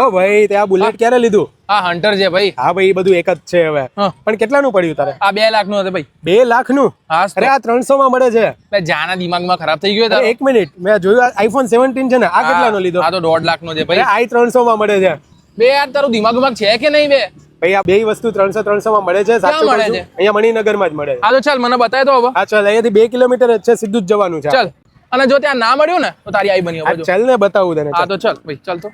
ઓ ભાઈ તે આ બુલેટ ક્યારે લીધું? આ હન્ટર છે ભાઈ. હા ભાઈ એ બધું એક જ છે હવે. પણ કેટલાનું પડ્યું તારે? આ 2 લાખ નું હતું ભાઈ. 2 લાખનું? હા અરે આ 300 માં મળે છે. એટલે જાના દિમાગમાં ખરાબ થઈ ગયો તારો. એક મિનિટ મેં જોયું આઈફોન 17 છે ને આ કેટલાનો લીધો? આ તો 1.5 લાખ નો છે ભાઈ. આ 300 માં મળે છે. બે યાર તારું દિમાગ છે કે નહીં બે? ભાઈ આ બે વસ્તુ 300 માં મળે છે. ક્યાં મળે છે? અહીંયા મણિનગર માં જ મળે છે. હા તો ચાલ મને બતાય તો હવે. હા ચાલ અહીંયાથી 2 કિલોમીટર જ છે, સીધું જ જવાનું છે. ચાલ અને જો ત્યાં ના મળ્યું ને તો તારી આઈ બની હવે. ચાલ ને બતાવું તને. હા તો ચાલ ભાઈ ચાલ તો.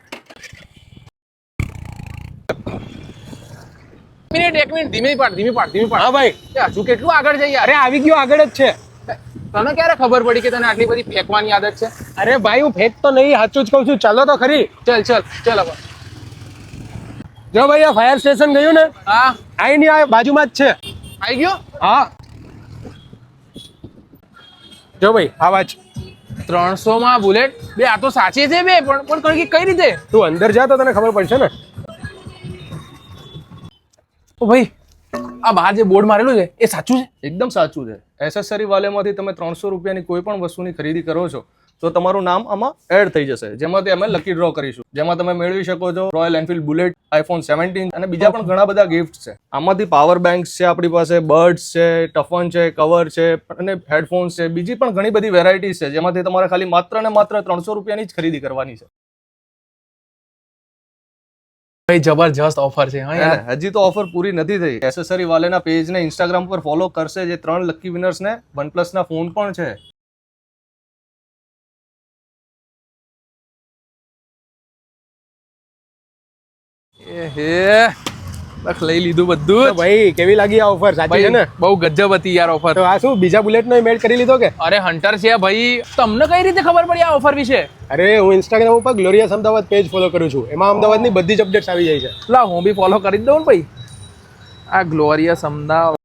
એક મિનિટ ધીમી પાડ. હા ભાઈ હજુ કેટલું આગળ જઈ યાર. અરે આવી ગયો, આગળ જ છે. તને ક્યારે ખબર પડી કે તને આટલી બધી ફેંકવાની આદત છે? અરે ભાઈ હું ફેંક તો નહીં, સાચું જ કહું છું. ચાલો તો ખરી. ચાલ હવે. જો ભાઈ આ ફાયર સ્ટેશન ગયું ને, હા આઈ ની આ બાજુમાં જ છે. આવી ગયો. હા જો ભાઈ આવા જ 300 માં બુલેટ બે. આ તો સાચી છે બે, પણ કઈ રીતે? તું અંદર જા તો તને ખબર પડશે ને. ઓ ભાઈ આ બહાર જે બોર્ડ મારેલું છે એ સાચું છે? એકદમ સાચું છે. એસેસરી વાલેમાંથી તમે 300 રૂપિયાની કોઈ પણ વસ્તુની ખરીદી કરો છો તો તમારું નામ આમાં એડ થઈ જશે, જેમાંથી અમે લકી ડ્રો કરીશું, જેમાં તમે મેળવી શકો છો રોયલ એનફિલ્ડ બુલેટ, આઈફોન 17 અને બીજા પણ ઘણા બધા ગિફ્ટ છે. આમાંથી પાવર બેંક્સ છે, આપણી પાસે બર્ડ્સ છે, ટફન છે, કવર છે અને હેડફોન્સ છે. બીજી પણ ઘણી બધી વેરાયટીઝ છે, જેમાંથી તમારે ખાલી માત્ર ને માત્ર 300 રૂપિયાની જ ખરીદી કરવાની છે. ભાઈ જબરજસ્ત ઓફર છે. હા યાર હજી તો ઓફર પૂરી નથી થઈ. એસેસરી વાલેના પેજને ઇન્સ્ટાગ્રામ પર ફોલો કરશે જે 3 લકી વિનર્સને OnePlus ના ફોન પણ છે. બસ લઈ લીધું તો બધું. ભાઈ કેવી લાગી આ ઓફર? સાચી છે ને? બહુ ગજબ હતી યાર ઓફર. તો આ શું બીજા બુલેટ નો મેળ કરી લીધો કે? અરે હન્ટર છે ભાઈ. તમને કઈ રીતે ખબર પડી આ ઓફર વિશે? અરે હું ઇન્સ્ટાગ્રામ ઉપર ગ્લોરિયસ અમદાવાદ પેજ ફોલો કરું છું, એમાં અમદાવાદની બધી જ અપડેટ્સ આવી જાય છે. લા હું બી ફોલો કરી જ દઉં ને ભાઈ. આ ગ્લોરિયસ અમદાવાદ